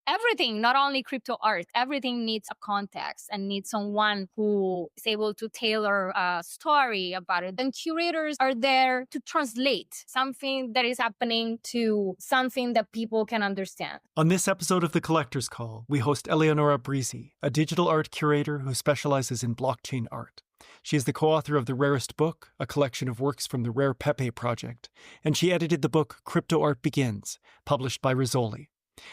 everything, not only crypto art, everything needs a context and needs someone who is able to tailor a story about it. And curators are there to translate something that is happening to something that people can understand. On this episode of The Collector's Call, we host Eleonora Brizi, a digital art curator who specializes in blockchain art. She is the co-author of the Rarest Book, a collection of works from the Rare Pepe project, and she edited the book Cryptoart Begins, published by Rizzoli.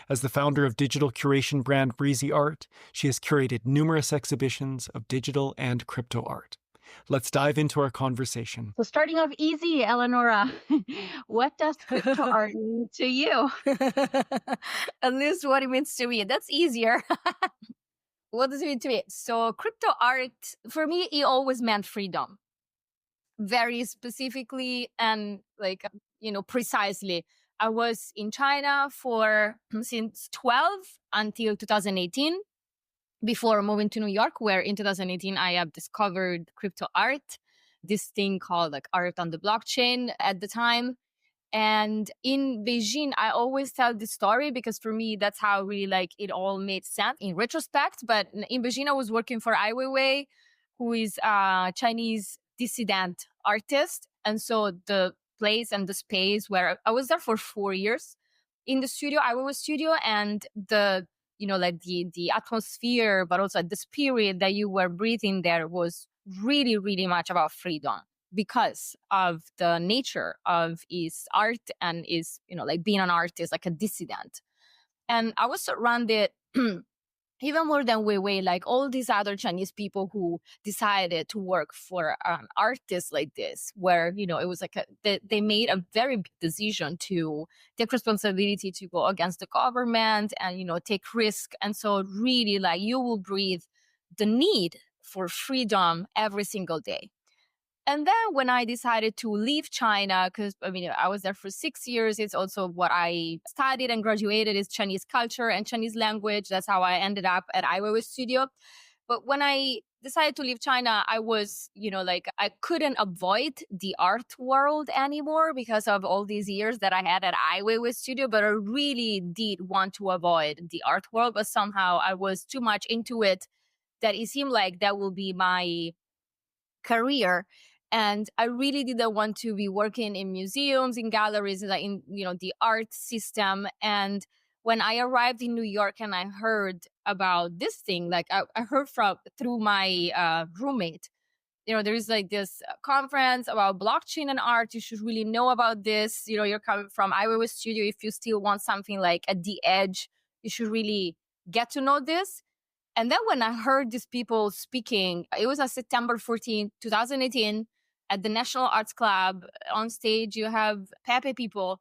As the founder of digital curation brand Breezy Art, she has curated numerous exhibitions of digital and crypto art. Let's dive into our conversation. So starting off easy, Eleonora, what does crypto art mean to you? At least what it means to me. That's easier. What does it mean to me? So crypto art, for me, it always meant freedom. Very specifically and precisely. I was in China since 12 until 2018, before moving to New York, where in 2018, I have discovered crypto art, this thing called art on the blockchain at the time. And in Beijing, I always tell this story because for me, that's how really it all made sense in retrospect. But in Beijing, I was working for Ai Weiwei, who is a Chinese dissident artist. And so the place and the space where I was there for 4 years in the studio, Ai Weiwei studio, and the atmosphere, but also the spirit that you were breathing there was really, really much about freedom because of the nature of his art and his, being an artist, like a dissident. And I was surrounded even more than Weiwei, all these other Chinese people who decided to work for an artist like this, where, it was they made a very big decision to take responsibility to go against the government and, take risk. And so really you will breathe the need for freedom every single day. And then when I decided to leave China, because I was there for 6 years, it's also what I studied and graduated is Chinese culture and Chinese language. That's how I ended up at Ai Weiwei Studio. But when I decided to leave China, I was, I couldn't avoid the art world anymore because of all these years that I had at Ai Weiwei Studio. But I really did want to avoid the art world, but somehow I was too much into it that it seemed like that will be my career. And I really didn't want to be working in museums, in galleries, in the art system. And when I arrived in New York and I heard about this thing, I heard through my roommate, there is this conference about blockchain and art. You should really know about this. You're coming from Ai Weiwei Studio. If you still want something at the edge, you should really get to know this. And then when I heard these people speaking, it was on September 14, 2018, at the National Arts Club. On stage, you have Pepe people,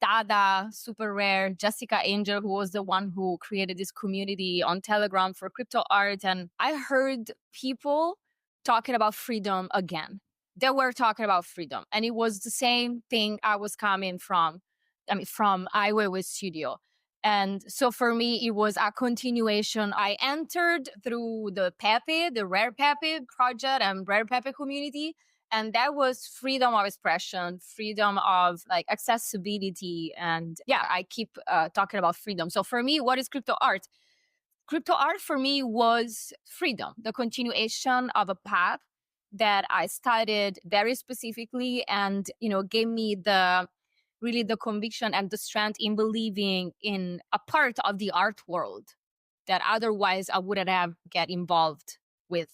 Dada, Super Rare, Jessica Angel, who was the one who created this community on Telegram for crypto art. And I heard people talking about freedom again. They were talking about freedom. And it was the same thing I was coming from Ai Weiwei Studio. And so for me, it was a continuation. I entered through the Pepe, the Rare Pepe project and Rare Pepe community. And that was freedom of expression, freedom of accessibility. And I keep talking about freedom. So for me, what is crypto art? Crypto art for me was freedom, the continuation of a path that I studied very specifically and, gave me the conviction and the strength in believing in a part of the art world that otherwise I wouldn't have get involved with.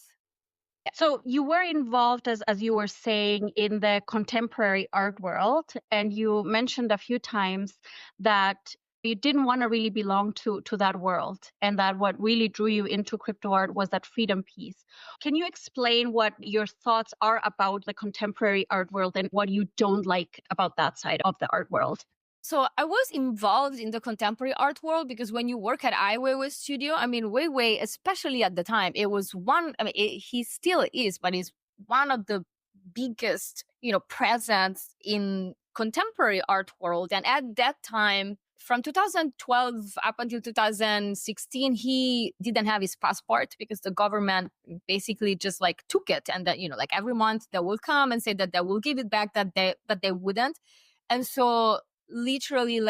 So you were involved, as you were saying, in the contemporary art world, and you mentioned a few times that you didn't want to really belong to that world, and that what really drew you into crypto art was that freedom piece. Can you explain what your thoughts are about the contemporary art world and what you don't like about that side of the art world? So I was involved in the contemporary art world because when you work at Ai Weiwei Studio, Weiwei, especially at the time, it was he still is, but he's one of the biggest, presence in contemporary art world. And at that time, from 2012 up until 2016, he didn't have his passport because the government basically just took it. And that, every month they will come and say that they will give it back, that they wouldn't. And so literally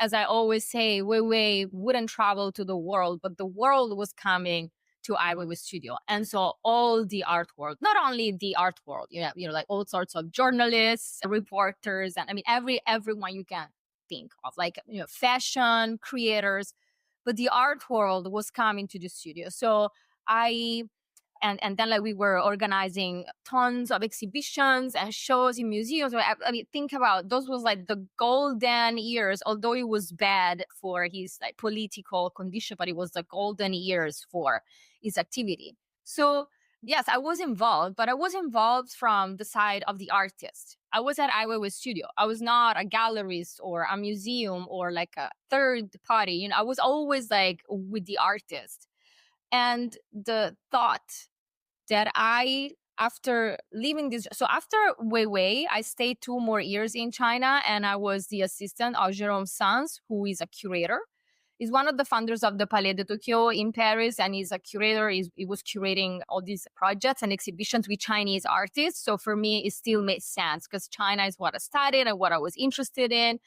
as I always say, Weiwei wouldn't travel to the world, but the world was coming to Ai Weiwei Studio. And so all the art world, not only the art world, like all sorts of journalists, reporters, and I mean, everyone you can think of, like, fashion creators, but the art world was coming to the studio. So I and then like we were organizing tons of exhibitions and shows in museums. I mean, think about those was like the golden years, although it was bad for his like political condition, but it was the golden years for his activity. So yes, I was involved, but I was involved from the side of the artist. I was at Ai Weiwei Studio. I was not a gallerist or a museum or like a third party. I was always like with the artist. And the thought that after leaving this, so after Weiwei, I stayed 2 more years in China, and I was the assistant of Jérôme Sanz, who is a curator. He's one of the founders of the Palais de Tokyo in Paris, and he's a curator. He was curating all these projects and exhibitions with Chinese artists. So for me, it still made sense because China is what I studied and what I was interested in,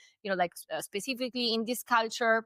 specifically in this culture.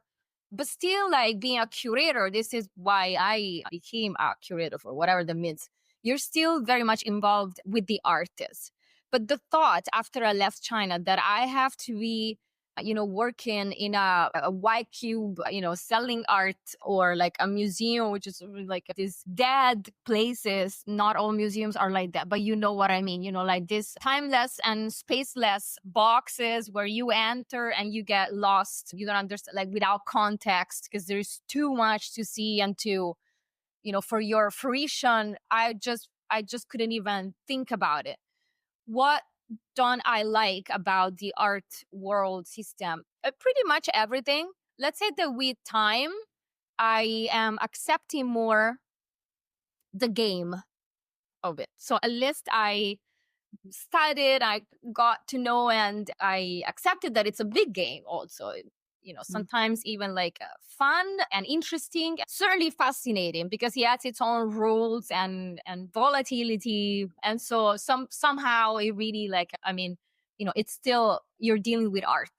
But still, like being a curator, this is why I became a curator, for whatever that means. You're still very much involved with the artist. But the thought after I left China that I have to be, working in a white cube, selling art, or like a museum, which is like these dead places. Not all museums are like that, but you know what I mean, like this timeless and spaceless boxes where you enter and you get lost. You don't understand, like without context, because there's too much to see and to, for your fruition. I just couldn't even think about it. What don't I like about the art world system? Pretty much everything. Let's say that with time, I am accepting more the game of it. So at least I studied, I got to know, and I accepted that it's a big game also. Sometimes even like fun and interesting, certainly fascinating, because it has its own rules and volatility. And so somehow it really like, it's still, you're dealing with art.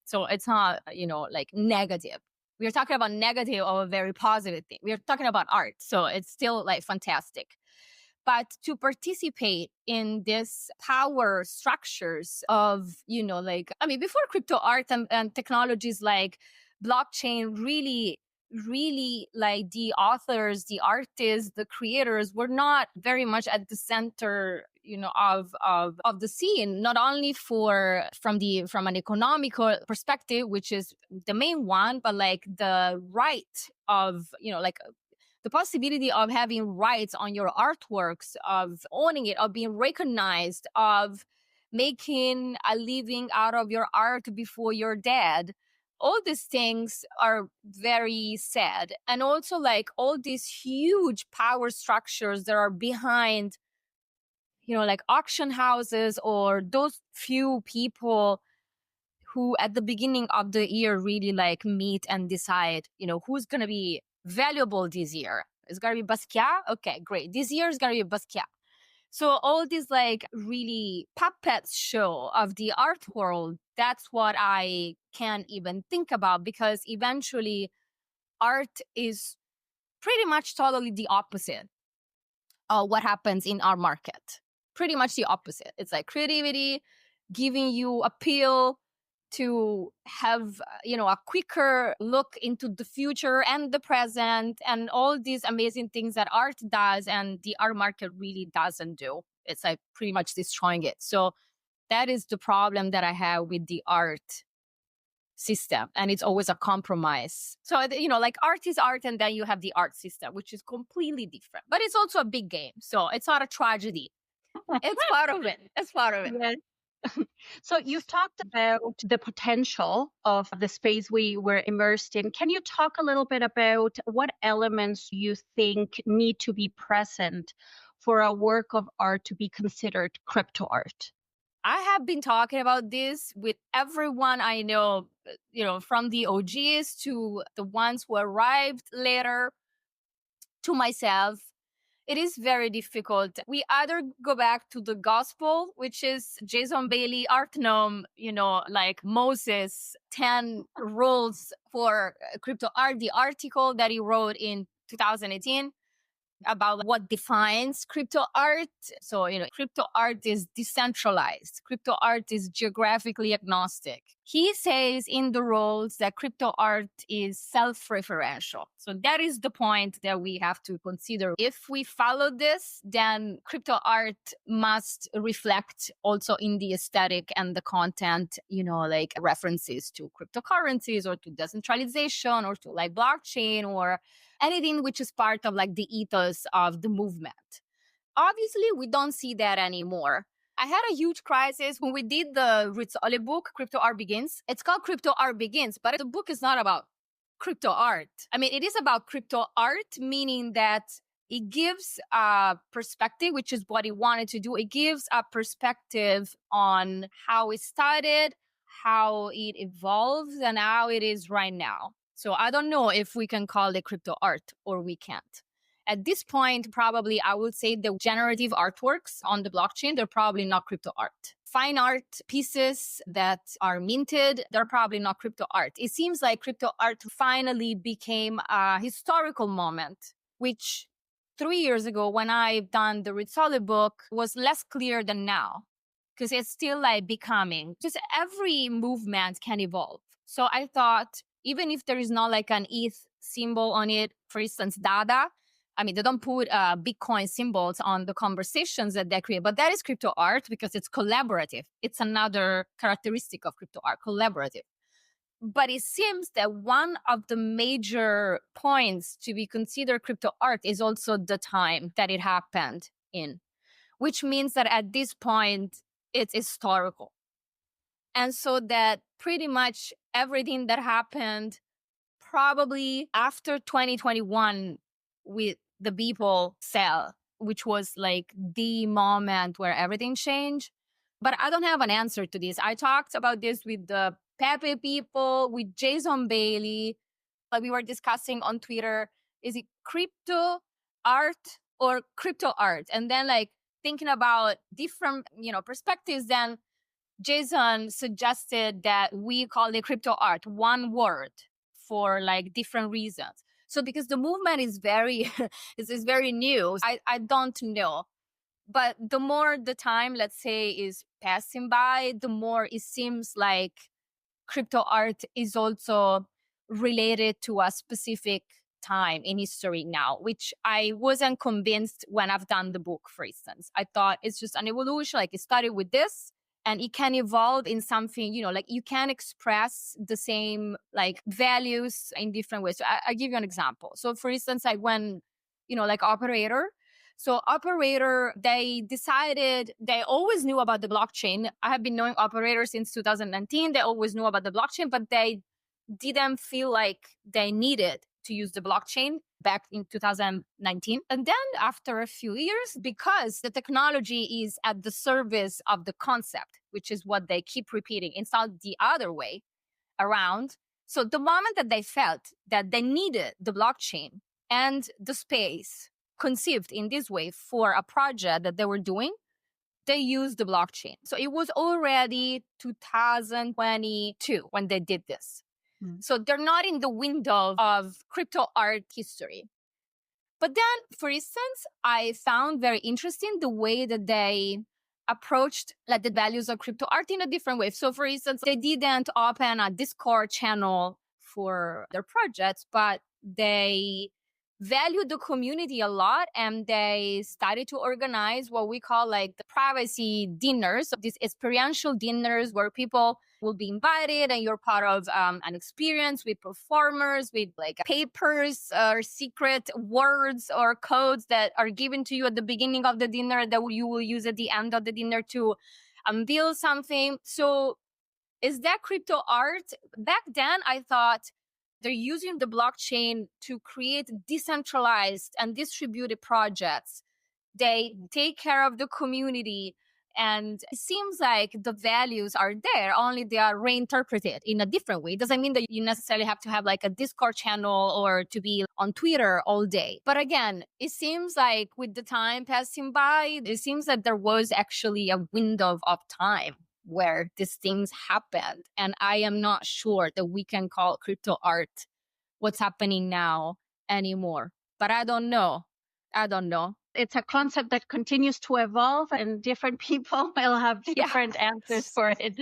So it's not, like negative. We're talking about negative or a very positive thing. We're talking about art. So it's still like fantastic. But to participate in this power structures of, before crypto art and technologies like blockchain, really, really, like the authors, the artists, the creators were not very much at the center, of the scene, not only from an economical perspective, which is the main one, but like the right of, the possibility of having rights on your artworks, of owning it, of being recognized, of making a living out of your art before you're dead. All these things are very sad. And also like all these huge power structures that are behind, like auction houses, or those few people who at the beginning of the year really like meet and decide, who's going to be valuable this year. It's going to be Basquiat. Okay, great. This year is going to be Basquiat. So all this like really puppets show of the art world, that's what I can't even think about, because eventually art is pretty much totally the opposite of what happens in our market. Pretty much the opposite. It's like creativity, giving you a pill to have, a quicker look into the future and the present, and all these amazing things that art does and the art market really doesn't do. It's like pretty much destroying it. So that is the problem that I have with the art system, and it's always a compromise. So like art is art, and then you have the art system, which is completely different, but it's also a big game, so it's not a tragedy. It's part of it. It's part of it. Yes. So you've talked about the potential of the space we were immersed in. Can you talk a little bit about what elements you think need to be present for a work of art to be considered crypto art? I have been talking about this with everyone I know, from the OGs to the ones who arrived later, to myself. It is very difficult. We either go back to the gospel, which is Jason Bailey art gnome, like Moses, 10 rules for crypto art, the article that he wrote in 2018 about what defines crypto art. So, crypto art is decentralized. Crypto art is geographically agnostic. He says in the rules that crypto art is self-referential. So that is the point that we have to consider. If we follow this, then crypto art must reflect also in the aesthetic and the content, like references to cryptocurrencies or to decentralization or to like blockchain or anything which is part of like the ethos of the movement. Obviously, we don't see that anymore. I had a huge crisis when we did the Rizzoli book, Cryptoart Begins. It's called Cryptoart Begins, but the book is not about crypto art. I mean, it is about crypto art, meaning that it gives a perspective, which is what he wanted to do. It gives a perspective on how it started, how it evolves, and how it is right now. So I don't know if we can call it crypto art or we can't. At this point, probably I would say the generative artworks on the blockchain, they're probably not crypto art. Fine art pieces that are minted, they're probably not crypto art. It seems like crypto art finally became a historical moment, which 3 years ago when I've done the Rizzoli book was less clear than now, because it's still like becoming. Just every movement can evolve. So I thought, even if there is not like an ETH symbol on it, for instance, Dada, I mean, they don't put Bitcoin symbols on the conversations that they create, but that is crypto art because it's collaborative. It's another characteristic of crypto art, collaborative. But it seems that one of the major points to be considered crypto art is also the time that it happened in, which means that at this point, it's historical. And so that pretty much everything that happened probably after 2021 with the Beeple sale, which was like the moment where everything changed. But I don't have an answer to this. I talked about this with the Pepe people, with Jason Bailey. Like we were discussing on Twitter, is it crypto art or crypto art? And then like thinking about different, perspectives, then Jason suggested that we call it crypto art, one word for like different reasons. So because the movement is very, is very new, I don't know. But the more the time, let's say, is passing by, the more it seems like crypto art is also related to a specific time in history now, which I wasn't convinced when I've done the book, for instance. I thought it's just an evolution, like it started with this and it can evolve in something, like you can express the same like values in different ways. So I give you an example. So for instance, like when, like Operator. So Operator, they decided, they always knew about the blockchain. I have been knowing Operator since 2019. They always knew about the blockchain, but they didn't feel like they needed to use the blockchain back in 2019. And then after a few years, because the technology is at the service of the concept, which is what they keep repeating, it's not the other way around. So the moment that they felt that they needed the blockchain and the space conceived in this way for a project that they were doing, they used the blockchain. So it was already 2022 when they did this. So they're not in the window of crypto art history. But then, for instance, I found very interesting the way that they approached like the values of crypto art in a different way. So for instance, they didn't open a Discord channel for their projects, but they valued the community a lot and they started to organize what we call like the privacy dinners, so these experiential dinners where people will be invited and you're part of an experience with performers, with like papers or secret words or codes that are given to you at the beginning of the dinner that you will use at the end of the dinner to unveil something. So is that crypto art? Back then, I thought they're using the blockchain to create decentralized and distributed projects. They take care of the community And it seems like the values are there, only they are reinterpreted in a different way. It doesn't mean that you necessarily have to have like a Discord channel or to be on Twitter all day. But again, it seems like with the time passing by, it seems that there was actually a window of time where these things happened. And I am not sure that we can call crypto art what's happening now anymore. But I don't know. It's a concept that continues to evolve, and different people will have different answers for it.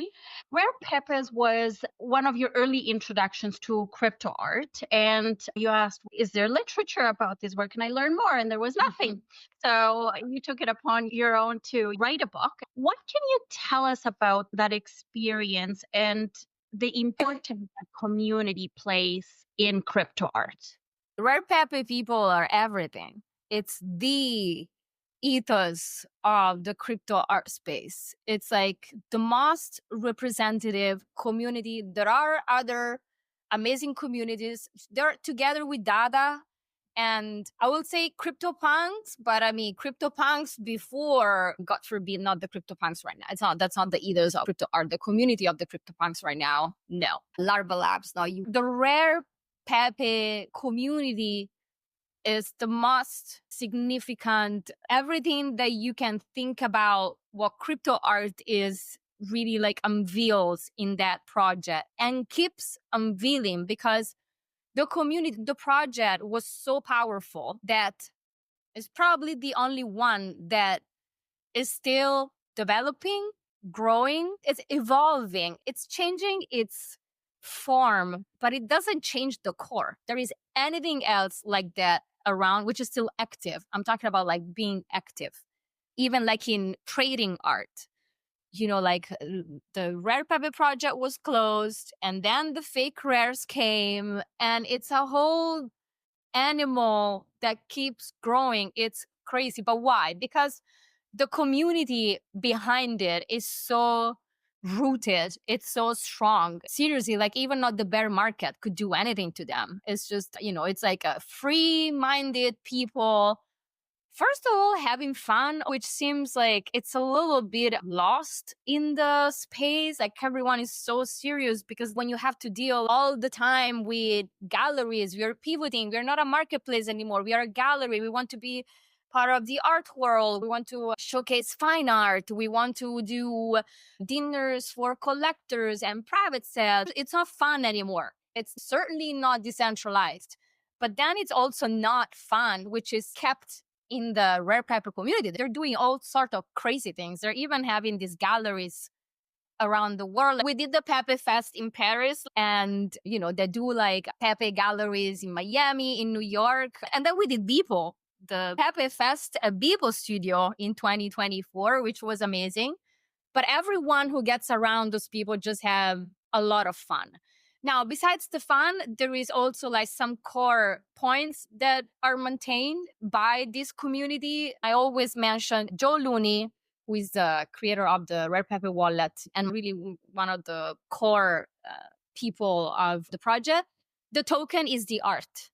Rare Pepes was one of your early introductions to crypto art, and you asked, is there literature about this? Where can I learn more? And there was nothing. So you took it upon your own to write a book. What can you tell us about that experience and the importance that community plays in crypto art? Rare Pepe people are everything. It's the ethos of the crypto art space. It's like the most representative community. There are other amazing communities. They're together with Dada and I would say CryptoPunks, but I mean CryptoPunks before, God forbid, not the CryptoPunks right now. That's not the ethos of crypto art, the community of the CryptoPunks right now. No. Larva Labs, no. The Rare Pepe community is the most significant. Everything that you can think about what crypto art is really like unveils in that project and keeps unveiling because the community, the project was so powerful that it's probably the only one that is still developing, growing, it's evolving, it's changing its form, but it doesn't change the core. There is anything else like that around which is still active. I'm talking about like being active, even like in trading art. Like the Rare Pepe project was closed and then the fake rares came and it's a whole animal that keeps growing. It's crazy. But why? Because the community behind it is so rooted. It's so strong. Seriously, like even not the bear market could do anything to them. It's just, it's like a free-minded people. First of all, having fun, which seems like it's a little bit lost in the space. Like everyone is so serious because when you have to deal all the time with galleries, we are pivoting. We're not a marketplace anymore. We are a gallery. We want to be part of the art world. We want to showcase fine art. We want to do dinners for collectors and private sales. It's not fun anymore. It's certainly not decentralized. But then it's also not fun, which is kept in the Rare Pepe community. They're doing all sort of crazy things. They're even having these galleries around the world. We did the Pepe Fest in Paris and, they do like Pepe galleries in Miami, in New York. And then we did Beeple, the Pepe Fest at Beeple Studio in 2024, which was amazing. But everyone who gets around those people just have a lot of fun. Now, besides the fun, there is also like some core points that are maintained by this community. I always mention Joe Looney, who is the creator of the Rare Pepe wallet and really one of the core people of the project. The token is the art.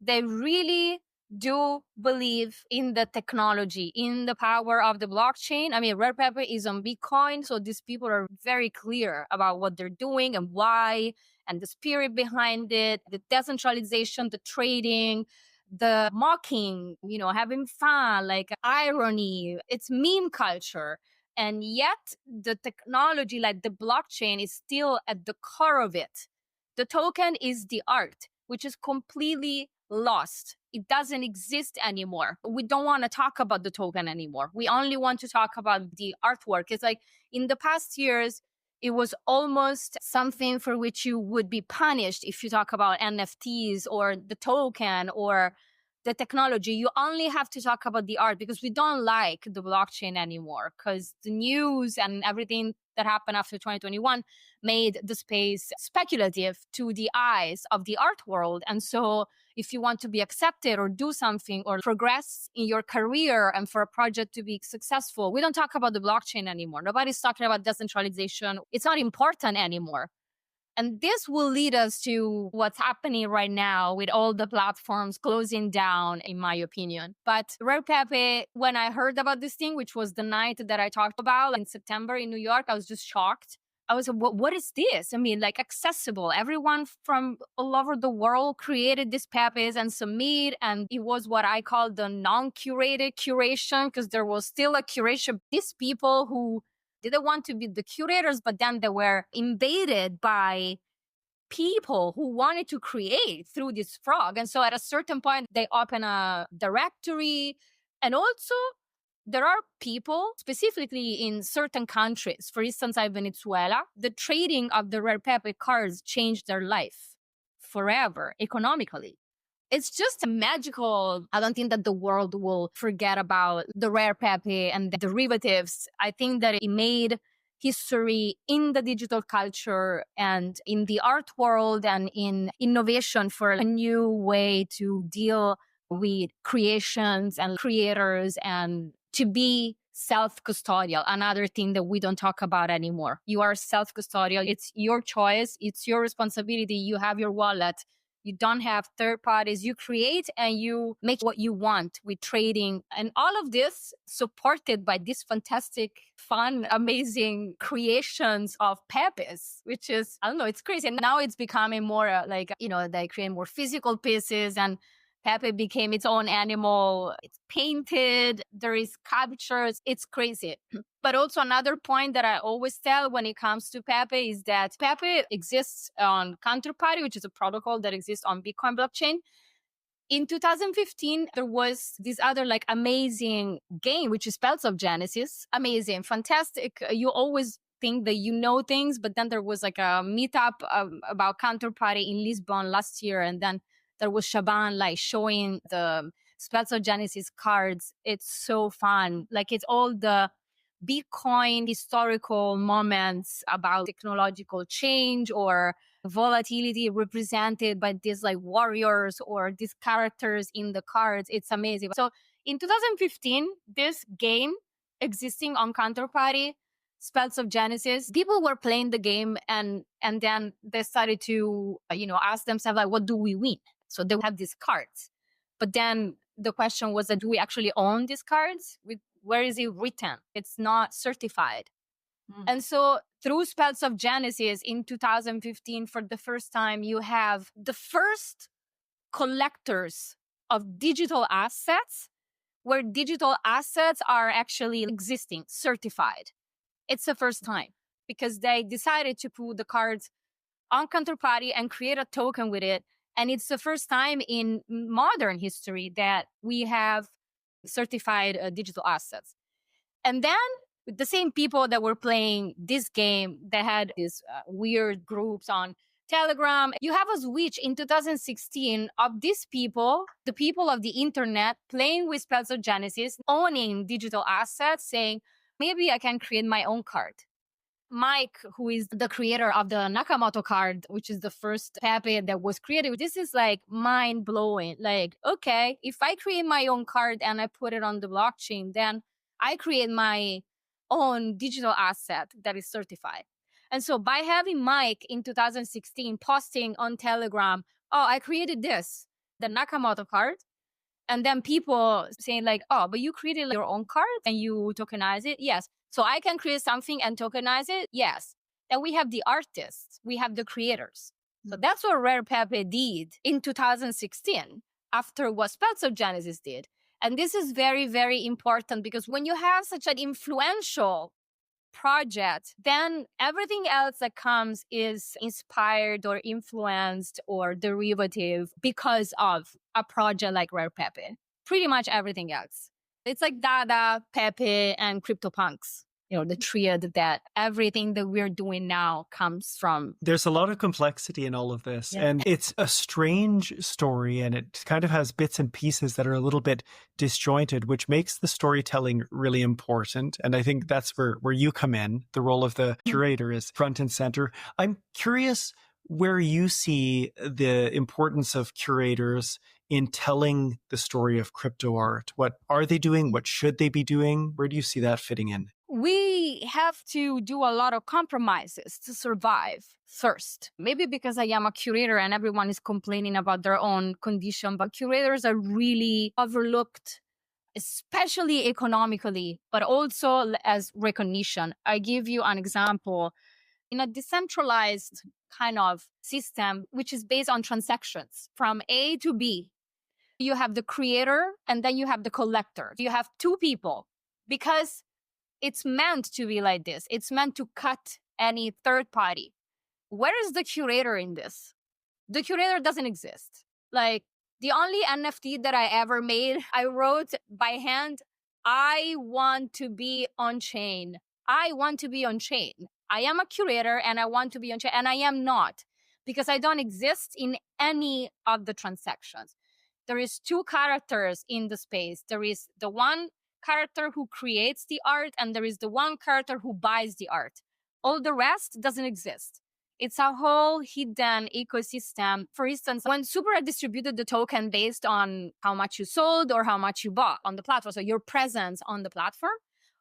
They really do believe in the technology, in the power of the blockchain. I mean, Rare Pepe is on Bitcoin, so these people are very clear about what they're doing and why, and the spirit behind it, the decentralization, the trading, the mocking, having fun, like irony. It's meme culture. And yet the technology, like the blockchain, is still at the core of it. The token is the art, which is completely lost. It doesn't exist anymore. We don't want to talk about the token anymore. We only want to talk about the artwork. It's like in the past years, it was almost something for which you would be punished if you talk about NFTs or the token or the technology. You only have to talk about the art because we don't like the blockchain anymore because the news and everything that happened after 2021 made the space speculative to the eyes of the art world. And so if you want to be accepted or do something or progress in your career and for a project to be successful, we don't talk about the blockchain anymore. Nobody's talking about decentralization. It's not important anymore. And this will lead us to what's happening right now with all the platforms closing down, in my opinion. But Rare Pepe, when I heard about this thing, which was the night that I talked about in September in New York, I was just shocked. I was like, what is this? I mean, like accessible. Everyone from all over the world created these Pepes and submit. And it was what I call the non-curated curation, because there was still a curation. These people who didn't want to be the curators, but then they were invaded by people who wanted to create through this frog. And so at a certain point, they open a directory. And also, there are people, specifically in certain countries, for instance, like Venezuela, the trading of the Rare Pepe cards changed their life forever, economically. It's just a magical. I don't think that the world will forget about the Rare Pepe and the derivatives. I think that it made history in the digital culture and in the art world and in innovation for a new way to deal with creations and creators and to be self-custodial, another thing that we don't talk about anymore. You are self-custodial. It's your choice. It's your responsibility. You have your wallet. You don't have third parties. You create and you make what you want with trading. And all of this supported by these fantastic, fun, amazing creations of Pepes, which is, I don't know, it's crazy. And now it's becoming more they create more physical pieces and Pepe became its own animal. It's painted. There is sculptures. It's crazy. But also another point that I always tell when it comes to Pepe is that Pepe exists on Counterparty, which is a protocol that exists on Bitcoin blockchain. In 2015, there was this other amazing game, which is Spells of Genesis. Amazing, fantastic. You always think that you know things, but then there was a meetup about Counterparty in Lisbon last year, and then there was Shaban showing the Spells of Genesis cards. It's so fun. It's all the Bitcoin historical moments about technological change or volatility represented by these warriors or these characters in the cards. It's amazing. So in 2015, this game existing on Counterparty, Spells of Genesis, people were playing the game and then they started to ask themselves what do we win? So they have these cards. But then the question was that do we actually own these cards? Where is it written? It's not certified. And so through Spells of Genesis in 2015, for the first time, you have the first collectors of digital assets where digital assets are actually existing, certified. It's the first time because they decided to put the cards on Counterparty and create a token with it. And it's the first time in modern history that we have certified digital assets. And then the same people that were playing this game, they had these weird groups on Telegram. You have a switch in 2016 of these people, the people of the internet, playing with Spells of Genesis, owning digital assets, saying, maybe I can create my own card. Mike, who is the creator of the Nakamoto card, which is the first Pepe that was created, this is mind blowing. Okay, if I create my own card and I put it on the blockchain, then I create my own digital asset that is certified. And so by having Mike in 2016 posting on Telegram, oh, I created this, the Nakamoto card. And then people saying oh, but you created your own card and you tokenize it? Yes. So I can create something and tokenize it? Yes. Then we have the artists. We have the creators. So that's what Rare Pepe did in 2016 after what Spells of Genesis did. And this is very, very important because when you have such an influential project, then everything else that comes is inspired or influenced or derivative because of a project like Rare Pepe. Pretty much everything else. It's like Dada, Pepe, and CryptoPunks. The triad that everything that we're doing now comes from. There's a lot of complexity in all of this. Yeah. And it's a strange story and it kind of has bits and pieces that are a little bit disjointed, which makes the storytelling really important. And I think that's where you come in. The role of the curator is front and center. I'm curious, where you see the importance of curators in telling the story of crypto art. What are they doing? What should they be doing? Where do you see that fitting in? We have to do a lot of compromises to survive first. Maybe because I am a curator and everyone is complaining about their own condition, but curators are really overlooked, especially economically, but also as recognition. I give you an example. In a decentralized kind of system, which is based on transactions from A to B, you have the creator and then you have the collector. You have two people because it's meant to be like this. It's meant to cut any third party. Where is the curator in this? The curator doesn't exist. Like the only NFT that I ever made, I wrote by hand, I want to be on chain. I want to be on chain. I am a curator and I want to be on chain, and I am not because I don't exist in any of the transactions. There is two characters in the space. There is the one character who creates the art and there is the one character who buys the art. All the rest doesn't exist. It's a whole hidden ecosystem. For instance, when Super distributed the token based on how much you sold or how much you bought on the platform, so your presence on the platform,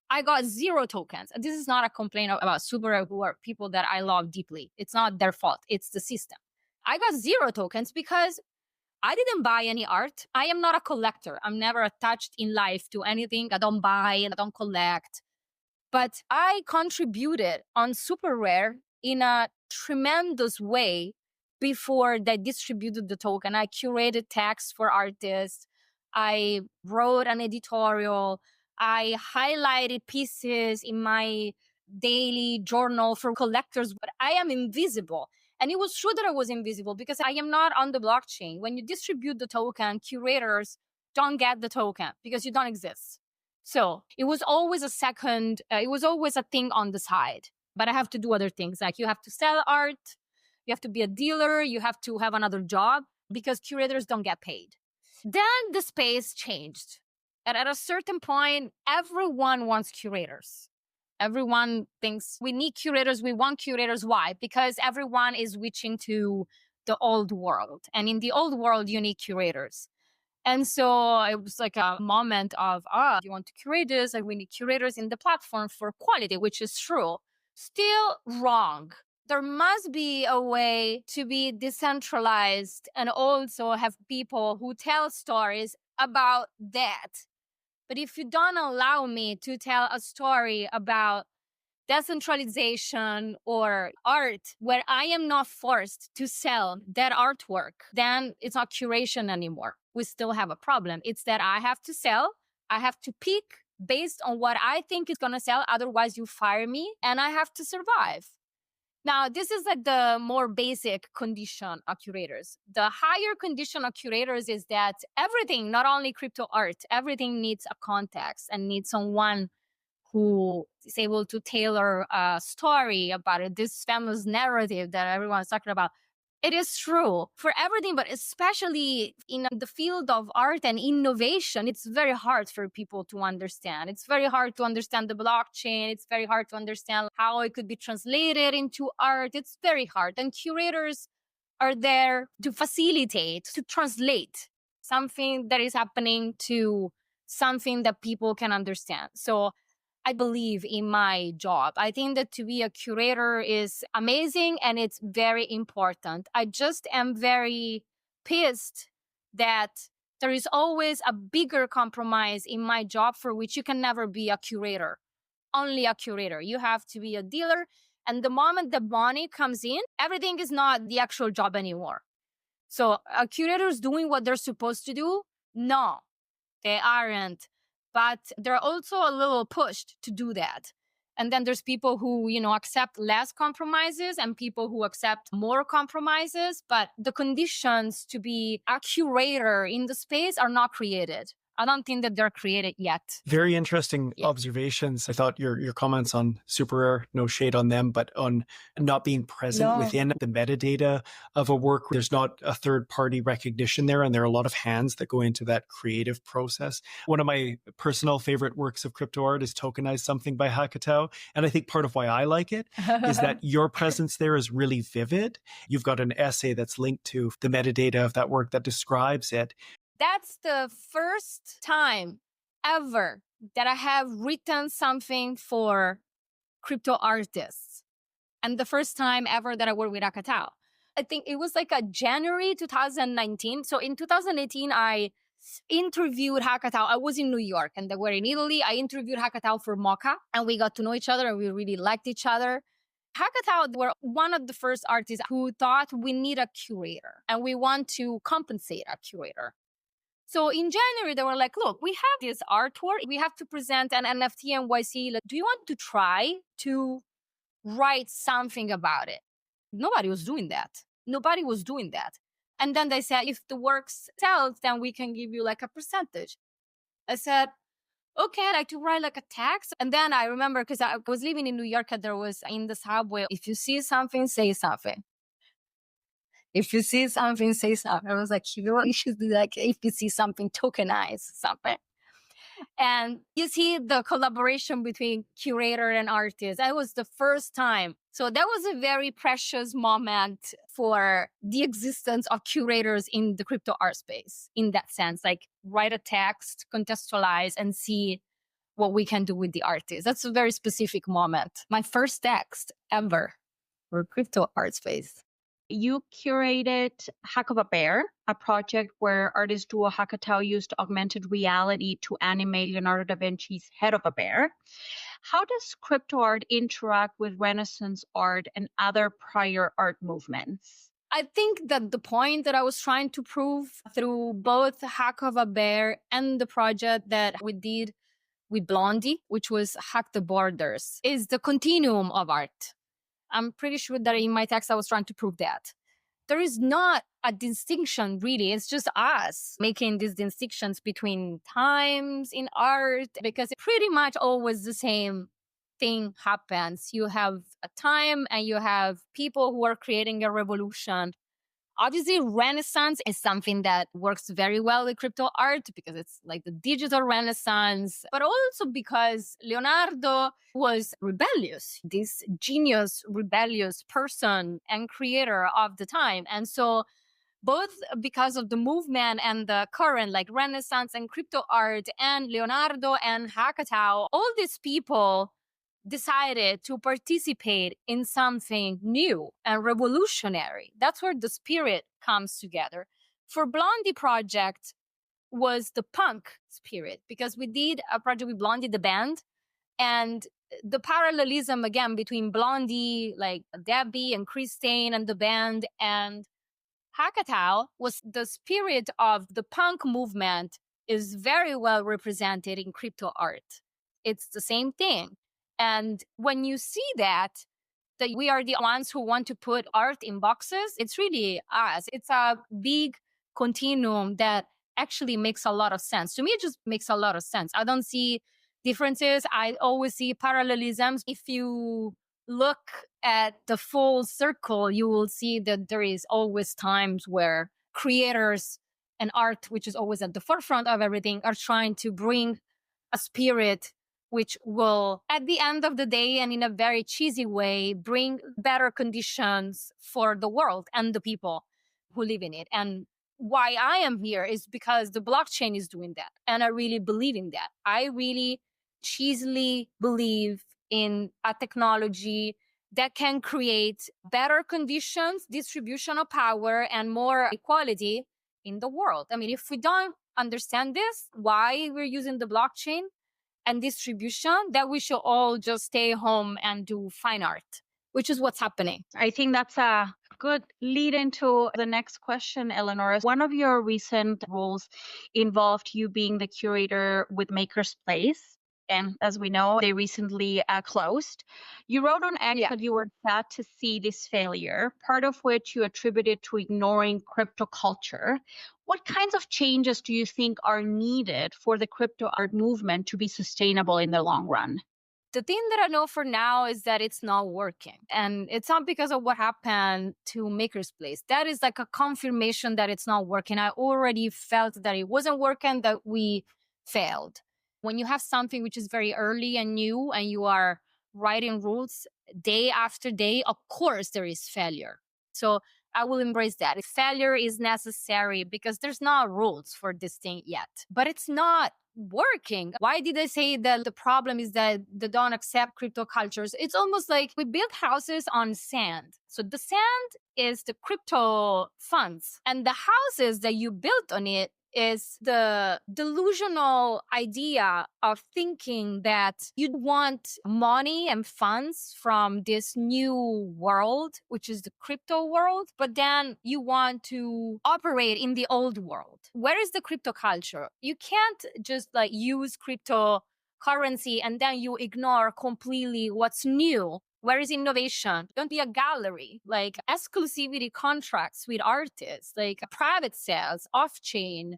I got 0 tokens. This is not a complaint about Super, who are people that I love deeply. It's not their fault. It's the system. I got 0 tokens because I didn't buy any art. I am not a collector. I'm never attached in life to anything. I don't buy and I don't collect. But I contributed on Super Rare in a tremendous way before they distributed the token. I curated text for artists. I wrote an editorial. I highlighted pieces in my daily journal for collectors, but I am invisible. And it was true that I was invisible because I am not on the blockchain. When you distribute the token, curators don't get the token because you don't exist. So it was always it was always a thing on the side. But I have to do other things. Like you have to sell art, you have to be a dealer, you have to have another job because curators don't get paid. Then the space changed. And at a certain point, everyone wants curators. Everyone thinks we need curators, we want curators. Why? Because everyone is switching to the old world. And in the old world, you need curators. And so it was like a moment of, you want to curate this, and we need curators in the platform for quality, which is true. Still wrong. There must be a way to be decentralized and also have people who tell stories about that. But if you don't allow me to tell a story about decentralization or art where I am not forced to sell that artwork, then it's not curation anymore. We still have a problem. It's that I have to sell, I have to pick based on what I think is going to sell. Otherwise, you fire me and I have to survive. Now, this is like the more basic condition of curators. The higher condition of curators is that everything, not only crypto art, everything needs a context and needs someone who is able to tailor a story about it, this famous narrative that everyone's talking about. It is true for everything, but especially in the field of art and innovation, it's very hard for people to understand. It's very hard to understand the blockchain. It's very hard to understand how it could be translated into art. It's very hard. And curators are there to facilitate, to translate something that is happening to something that people can understand. So I believe in my job. I think that to be a curator is amazing and it's very important. I just am very pissed that there is always a bigger compromise in my job for which you can never be a curator, only a curator. You have to be a dealer. And the moment the money comes in, everything is not the actual job anymore. So a curator is doing what they're supposed to do? No, they aren't. But they're also a little pushed to do that. And then there's people who, accept less compromises and people who accept more compromises. But the conditions to be a curator in the space are not created. I don't think that they're created yet. Very interesting observations. I thought your comments on Super Rare, no shade on them, but on not being present within the metadata of a work. There's not a third-party recognition there, and there are a lot of hands that go into that creative process. One of my personal favorite works of crypto art is Tokenize Something by Hackatao. And I think part of why I like it is that your presence there is really vivid. You've got an essay that's linked to the metadata of that work that describes it. That's the first time ever that I have written something for crypto artists. And the first time ever that I worked with Hackatao. I think it was like a January 2019. So in 2018, I interviewed Hackatao. I was in New York and they were in Italy. I interviewed Hackatao for Mocha and we got to know each other and we really liked each other. Hackatao were one of the first artists who thought we need a curator and we want to compensate a curator. So in January, they were like, look, we have this artwork. We have to present an NFT NYC. Like, do you want to try to write something about it? Nobody was doing that. Nobody was doing that. And then they said, if the work sells, then we can give you like a percentage. I said, okay, I'd like to write like a text. And then I remember, because I was living in New York, and there was in the subway, if you see something, say something. If you see something, say something. I was like, you should do like, if you see something, tokenize something. And you see the collaboration between curator and artist. That was the first time. So that was a very precious moment for the existence of curators in the crypto art space. In that sense, like write a text, contextualize, and see what we can do with the artist. That's a very specific moment. My first text ever for crypto art space. You curated Hack of a Bear, a project where artist duo Hackatao used augmented reality to animate Leonardo da Vinci's head of a bear. How does crypto art interact with Renaissance art and other prior art movements? I think that the point that I was trying to prove through both Hack of a Bear and the project that we did with Blondie, which was Hack the Borders, is the continuum of art. I'm pretty sure that in my text, I was trying to prove that. There is not a distinction, really. It's just us making these distinctions between times in art, because pretty much always the same thing happens. You have a time and you have people who are creating a revolution. Obviously, Renaissance is something that works very well with crypto art because it's like the digital Renaissance, but also because Leonardo was rebellious, this genius, rebellious person and creator of the time. And so both because of the movement and the current like Renaissance and crypto art and Leonardo and Hackatao, all these people decided to participate in something new and revolutionary. That's where the spirit comes together. For Blondie project was the punk spirit, because we did a project with Blondie, the band, and the parallelism again between Blondie, like Debbie and Christine and the band, and Hackatao was the spirit of the punk movement is very well represented in crypto art. It's the same thing. And when you see that we are the ones who want to put art in boxes, it's really us. It's a big continuum that actually makes a lot of sense. To me, it just makes a lot of sense. I don't see differences. I always see parallelisms. If you look at the full circle, you will see that there is always times where creators and art, which is always at the forefront of everything, are trying to bring a spirit which will, at the end of the day and in a very cheesy way, bring better conditions for the world and the people who live in it. And why I am here is because the blockchain is doing that. And I really believe in that. I really cheesily believe in a technology that can create better conditions, distribution of power, and more equality in the world. I mean, if we don't understand this, why we're using the blockchain and distribution, that we should all just stay home and do fine art, which is what's happening. I think that's a good lead into the next question, Eleonora. One of your recent roles involved you being the curator with Maker's Place. And as we know, they recently closed. You wrote on X that you were sad to see this failure, part of which you attributed to ignoring crypto culture. What kinds of changes do you think are needed for the crypto art movement to be sustainable in the long run? The thing that I know for now is that it's not working. And it's not because of what happened to Maker's Place. That is like a confirmation that it's not working. I already felt that it wasn't working, that we failed. When you have something which is very early and new and you are writing rules day after day, of course there is failure. So I will embrace that. If failure is necessary because there's not rules for this thing yet, but it's not working. Why did I say that the problem is that they don't accept crypto cultures? It's almost like we build houses on sand. So the sand is the crypto funds, and the houses that you built on it is the delusional idea of thinking that you want money and funds from this new world, which is the crypto world, but then you want to operate in the old world. Where is the crypto culture? You can't just like use cryptocurrency and then you ignore completely what's new. Where is innovation? Don't be a gallery, like exclusivity contracts with artists, like private sales, off-chain.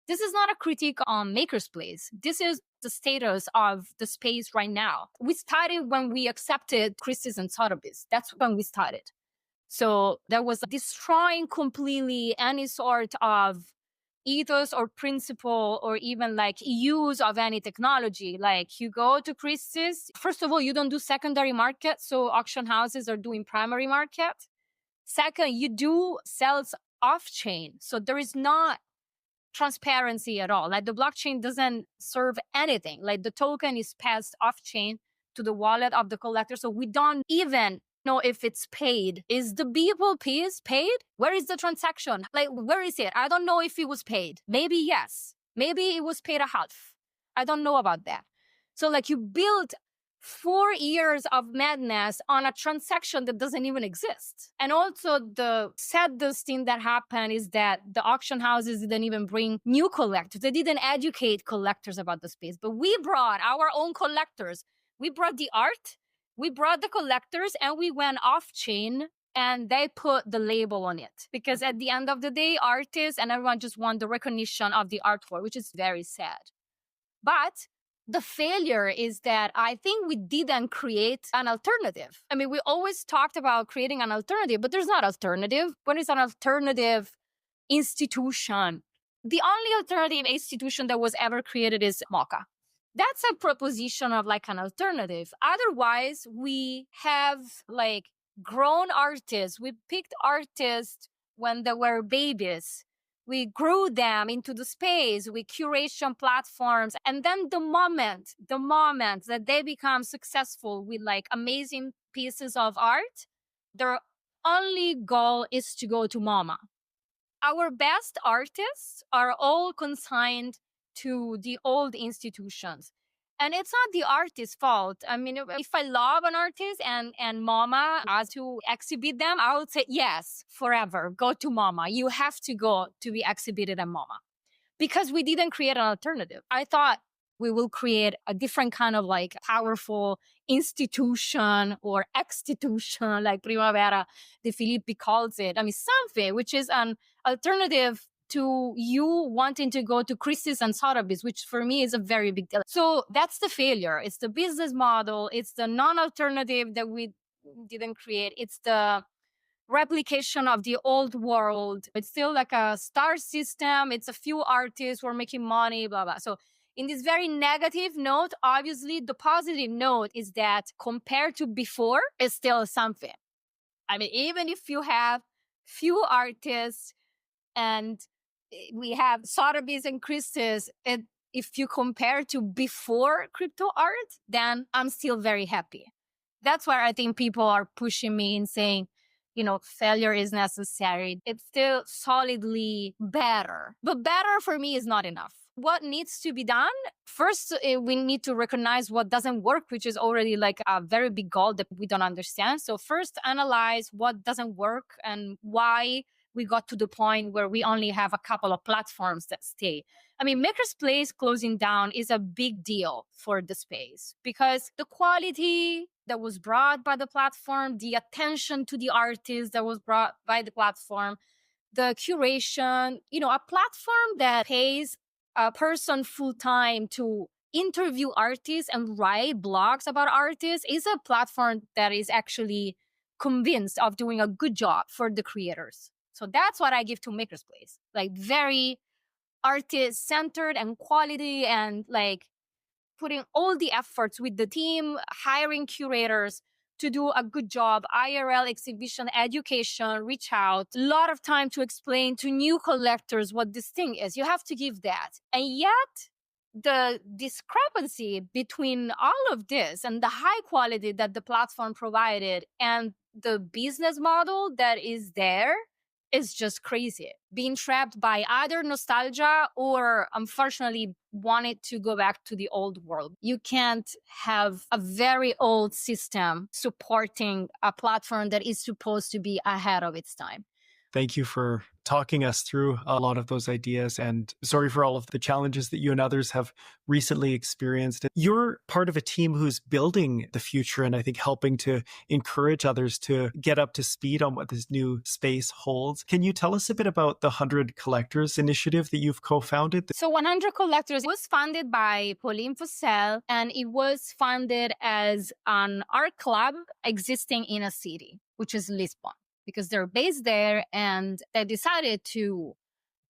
This is not a critique on Maker's Place. This is the status of the space right now. We started when we accepted Christie's and Sotheby's. That's when we started. So there was destroying completely any sort of ethos or principle or even like use of any technology. Like you go to Christie's, first of all, you don't do secondary market. So auction houses are doing primary market. Second, you do sales off chain. So there is not transparency at all. Like the blockchain doesn't serve anything. Like the token is passed off chain to the wallet of the collector. So we don't even know if it's paid. Is the Beeple piece paid? Where is the transaction? Like, where is it? I don't know if it was paid. Maybe yes. Maybe it was paid a half. I don't know about that. So like you build 4 years of madness on a transaction that doesn't even exist. And also the saddest thing that happened is that the auction houses didn't even bring new collectors. They didn't educate collectors about the space, but we brought our own collectors. We brought the art, we brought the collectors, and we went off chain and they put the label on it. Because at the end of the day, artists and everyone just want the recognition of the artwork, which is very sad. But the failure is that I think we didn't create an alternative. I mean, we always talked about creating an alternative, but there's not alternative. When it's an alternative institution, the only alternative institution that was ever created is MoCA. That's a proposition of like an alternative. Otherwise, we have like grown artists. We picked artists when they were babies. We grew them into the space with curation platforms. And then the moment that they become successful with like amazing pieces of art, their only goal is to go to MoMA. Our best artists are all consigned to the old institutions. And it's not the artist's fault. I mean, if I love an artist and MoMA has to exhibit them, I would say, yes, forever, go to MoMA. You have to go to be exhibited at MoMA. Because we didn't create an alternative. I thought we will create a different kind of like powerful institution or exstitution, like Primavera de Filippi calls it. I mean, something which is an alternative to you wanting to go to Christie's and Sotheby's, which for me is a very big deal. So that's the failure. It's the business model. It's the non-alternative that we didn't create. It's the replication of the old world. It's still like a star system. It's a few artists who are making money, blah, blah. So in this very negative note, obviously the positive note is that compared to before, it's still something. I mean, even if you have few artists and we have Sotheby's and Christie's, if you compare to before crypto art, then I'm still very happy. That's why I think people are pushing me and saying, you know, failure is necessary. It's still solidly better. But better for me is not enough. What needs to be done? First, we need to recognize what doesn't work, which is already like a very big goal that we don't understand. So first, analyze what doesn't work and why we got to the point where we only have a couple of platforms that stay. I mean, Maker's Place closing down is a big deal for the space because the quality that was brought by the platform, the attention to the artist that was brought by the platform, the curation, a platform that pays a person full time to interview artists and write blogs about artists is a platform that is actually convinced of doing a good job for the creators. So that's what I give to Maker's Place, like very artist centered and quality and like putting all the efforts with the team, hiring curators to do a good job, IRL exhibition, education, reach out, a lot of time to explain to new collectors what this thing is. You have to give that. And yet the discrepancy between all of this and the high quality that the platform provided and the business model that is there is just crazy. Being trapped by either nostalgia or unfortunately wanted to go back to the old world. You can't have a very old system supporting a platform that is supposed to be ahead of its time. Thank you for talking us through a lot of those ideas, and sorry for all of the challenges that you and others have recently experienced. You're part of a team who's building the future and I think helping to encourage others to get up to speed on what this new space holds. Can you tell us a bit about the 100 Collectors initiative that you've co-founded? So 100 Collectors was funded by Pauline Fussell, and it was funded as an art club existing in a city, which is Lisbon, because they're based there, and they decided to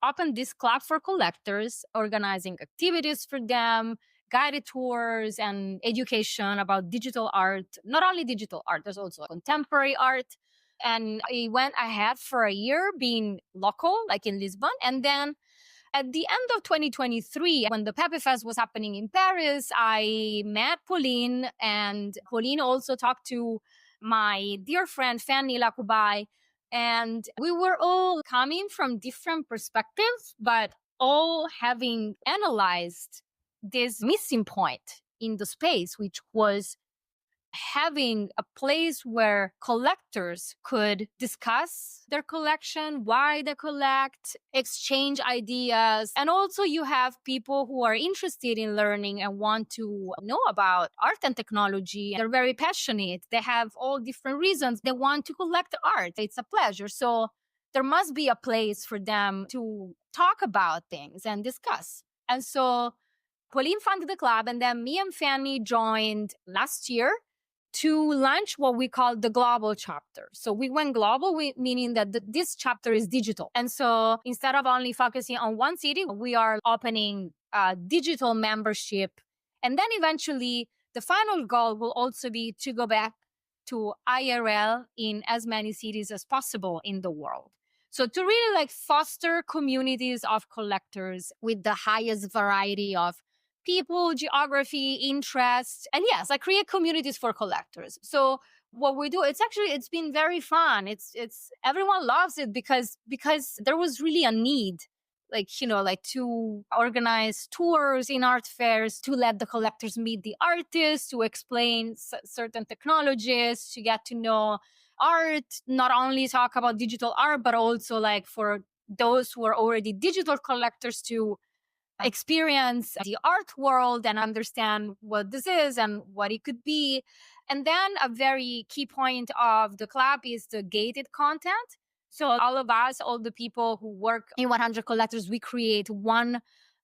open this club for collectors, organizing activities for them, guided tours and education about digital art. Not only digital art, there's also contemporary art. And it went ahead for a year being local, like in Lisbon. And then at the end of 2023, when the Pepe Fest was happening in Paris, I met Pauline, and Pauline also talked to my dear friend Fanny Lakubai, and we were all coming from different perspectives, but all having analyzed this missing point in the space, which was having a place where collectors could discuss their collection, why they collect, exchange ideas. And also you have people who are interested in learning and want to know about art and technology. They're very passionate. They have all different reasons they want to collect art. It's a pleasure. So there must be a place for them to talk about things and discuss. And so Pauline founded the club, and then me and Fanny joined last year to launch what we call the global chapter. So we went global, meaning that this chapter is digital. And so instead of only focusing on one city, we are opening a digital membership. And then eventually the final goal will also be to go back to IRL in as many cities as possible in the world. So to really like foster communities of collectors with the highest variety of people, geography, interests, and yes, I create communities for collectors. So what we do, it's been very fun. It's everyone loves it because there was really a need, like to organize tours in art fairs, to let the collectors meet the artists, to explain certain technologies, to get to know art, not only talk about digital art, but also like for those who are already digital collectors to experience the art world and understand what this is and what it could be. And then a very key point of the club is the gated content. So all of us, all the people who work in 100 Collectors, we create one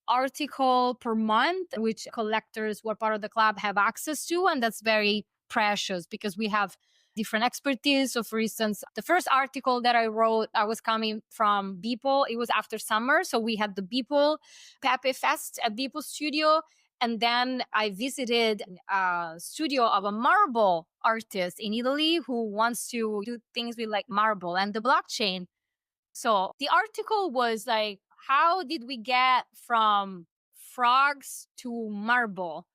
article per month, which collectors who are part of the club have access to. And that's very precious because we have different expertise. So for instance, the first article that I wrote, I was coming from Beeple. It was after summer. So we had the Beeple Pepe Fest at Beeple Studio. And then I visited a studio of a marble artist in Italy who wants to do things with like marble and the blockchain. So the article was like, how did we get from frogs to marble?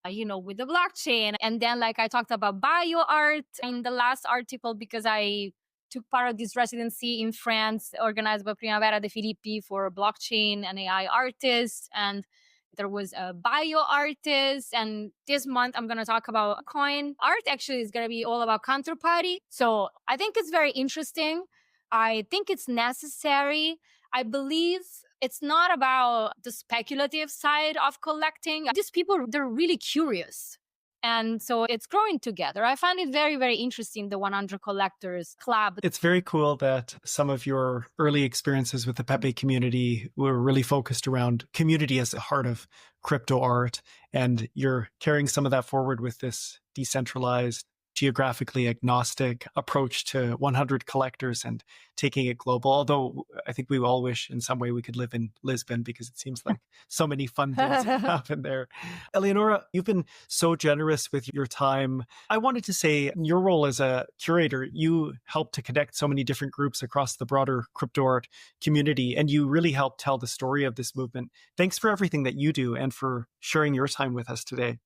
With the blockchain. And then like I talked about bio art in the last article because I took part of this residency in France organized by Primavera de Filippi for blockchain and AI artists. And there was a bio artist. And this month I'm going to talk about coin art. Actually, is going to be all about counterparty. So I think it's very interesting. I think it's necessary. I believe it's not about the speculative side of collecting. These people, they're really curious. And so it's growing together. I find it very, very interesting, the 100 Collectors Club. It's very cool that some of your early experiences with the Pepe community were really focused around community as the heart of crypto art. And you're carrying some of that forward with this decentralized, geographically agnostic approach to 100 collectors and taking it global. Although I think we all wish in some way we could live in Lisbon because it seems like so many fun things happen there. Eleonora, you've been so generous with your time. I wanted to say your role as a curator, you helped to connect so many different groups across the broader crypto art community, and you really helped tell the story of this movement. Thanks for everything that you do and for sharing your time with us today.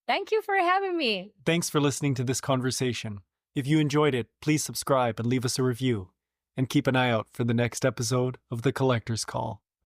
Thank you for having me. Thanks for listening to this conversation. If you enjoyed it, please subscribe and leave us a review. And keep an eye out for the next episode of The Collector's Call.